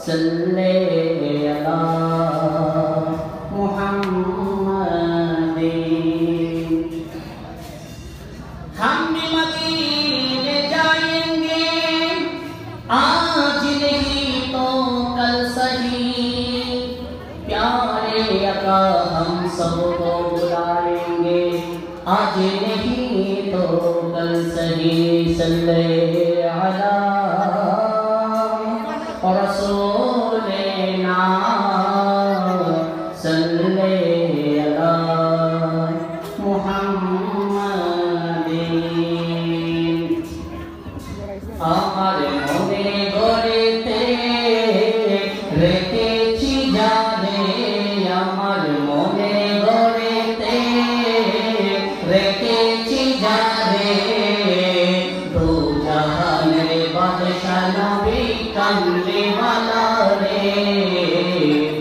सल्ले अला मुहम्मदिन। हम भी मदीने जाएंगे आज नहीं तो कल सही, प्यारे आका हम सबको बुलाएंगे आज नहीं तो कल सही। सल्ले अला रसूलिना सल्ले अला मुहम्मदिन। আমার মনে গড়েতে রেখেছি যারে, আমার মনে গড়েতে রেখেছি যারে, দু জাহানের বাদশাহ নবী কামলিওয়ালা রে,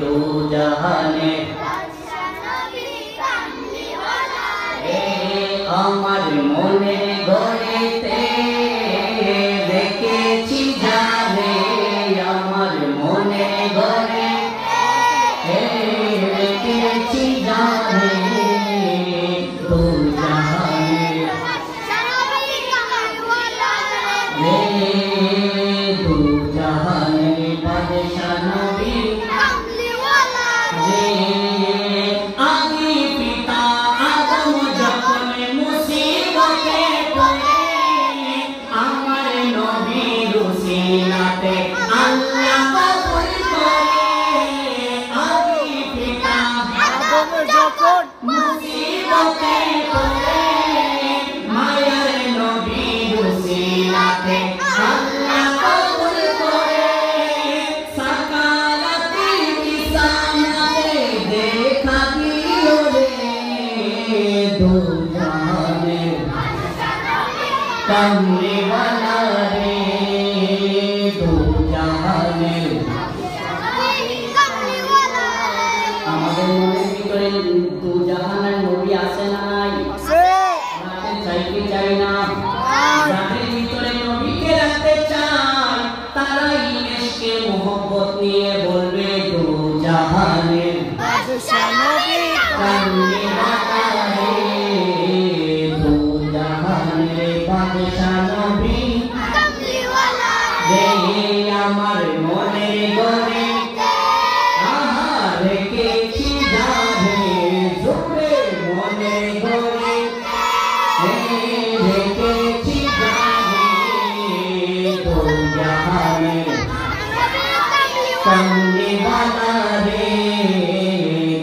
দু জাহানের বাদশাহ নবী কামলিওয়ালা রে। আমার মনে গড়েতে রেখেছি যারে, আমার মনে গড়ে রেখেছি যারে, দু জাহানের বাদশাহ নবী কামলিওয়ালা রে, দু জাহানের বাদশাহ নবী কামলিওয়ালা রে। আদি পিতা আদম যখন মুসিবতে পড়ে, আমার নবীর উসিলাতে আল্লাহ কবুল করে। আদি পিতা আদম যখন মুসিবতে পড়ে, মায়ার নবীর উসিলাতে আল্লাহ কবুল করে। সাকালাতে বিছানাতে দেখা দিও রে, দু জাহানের বাদশাহ নবী কামলিওয়ালা রে, দু জাহানের বাদশাহ নবী কামলিওয়ালা রে। আমাদের মনের ভিতরে দু জাহানের নবী আছে না নাই? আছে। চাইতে চাই না? যাদের ভিতরে নবীকে রাখতে চায় তারা ইশকে মোহব্বত নিয়ে বলবে দু জাহানের বাদশাহ নবী কামলিওয়ালা রে, দু জাহানের বাদশাহ নবী কামলিওয়ালা রে। আমার মনে গড়ে আহা রেখেছি যারে, জোরে মনে গড়ে রেখেছি যারে, দু জাহানের কামলিওয়ালা রে,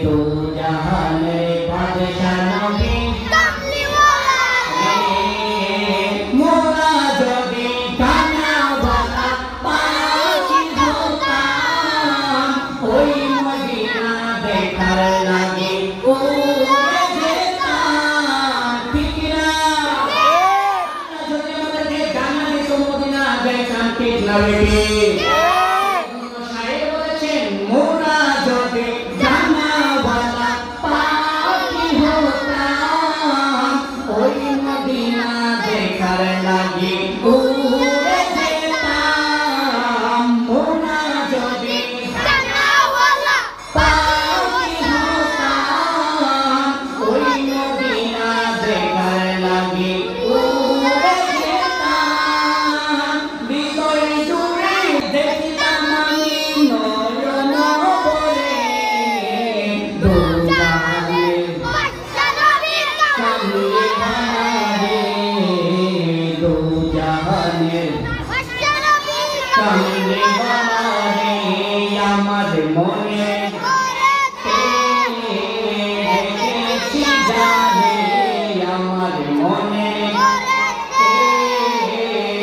দু জাহানের বাদশাহ নবী কামলিওয়ালা রে। মোরা যদি কানাওয়ালা পাখি হতাম, ওই মদিনা দেখার লাগে উড়ে যেতাম, ঠিক না? আল্লাহ যদি আমাদেরকে জান্নাত দিত মদিনা যাইতাম, ঠিক না বেটি? শায়ের বলেছেন মোরা যদি জানাওয়ালা পাখি হতাম, ওই মদিনা দেখার লাগে উড়ে যেতাম। মোরা যদি জানাওয়ালা পাখি হতাম, ওই মদিনা দেখার লাগে উড়ে যেতাম। হৃদয় জুড়ে দেখিতাম আমি নয়ন ভরে, দু জাহানের বাদশাহ নবী কামলিওয়ালা রে, দু জাহানের বাদশাহ নবী কামলিওয়ালা রে। আমার মনে রেখেছি যারে, আমার মনে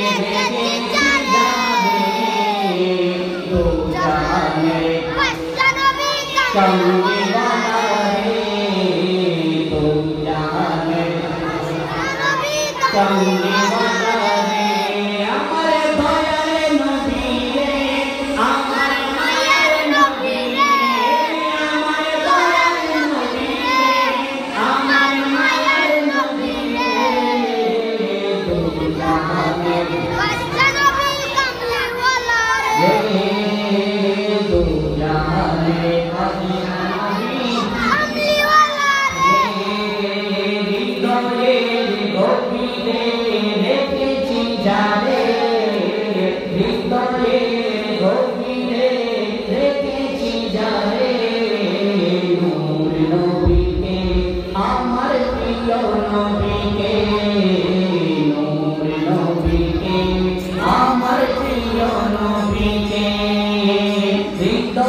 রেখেছি যারে, দু জাহানের বাদশাহ নবী কামলিওয়ালা রে, দু জাহানের বাদশাহ নবী কামলিওয়ালা রে। আমার দয়ার নবী রে, আমার মায়ের নবী রে, আমার দয়ার নবী রে, আমার মায়ের নবী রে, দু জাহানের বাদশাহ নবী কামলিওয়ালা রে।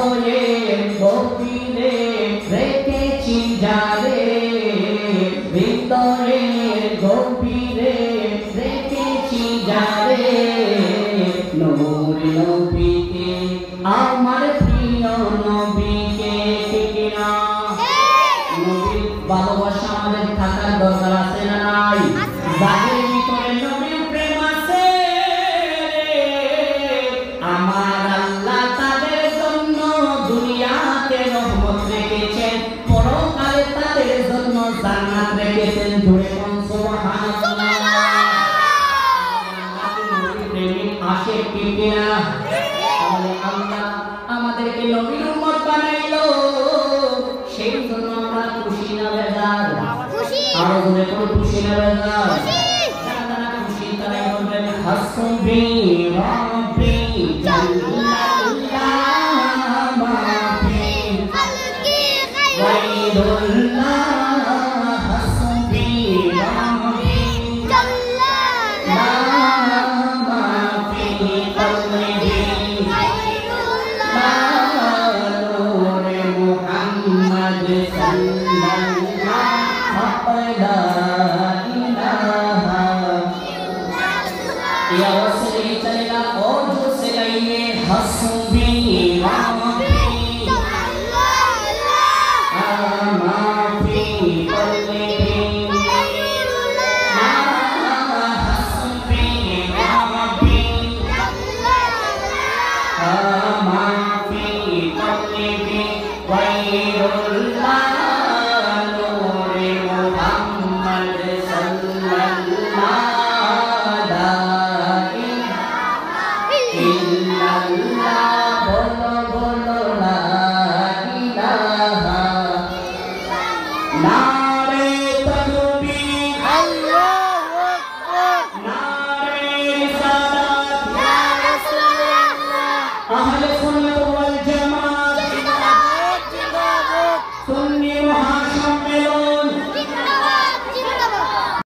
হৃদয়ের গভীরে রেখেছি যারে, হৃদয়ের গভীরে রেখেছি যারে, নূর নবীকে আমার প্রিয় নবীকে। ঠিক না? নবীর ভালোবাসা আমাদের থাকার দরকার আছে না নাই? যাদের ভিতরে নবীর প্রেম আছে আমার আল্লাহ তাদের জন্য দুনিয়াতে রহমত রেখেছেন, পরকালে তাদের জন্য জান্নাত রেখেছেন। জোরে বলুন সুবহানাল্লাহ। প্রেমিক আশিক কি কিনা? তাহলে আল্লাহ আমাদেরকে নবীর উম্মত বানাইলো, সেই জন্য আমরা খুশি না বেজার? খুশি। আরো জোরে করে খুশি না বেজার? যারা খুশি তারাই বলবেন হাসবি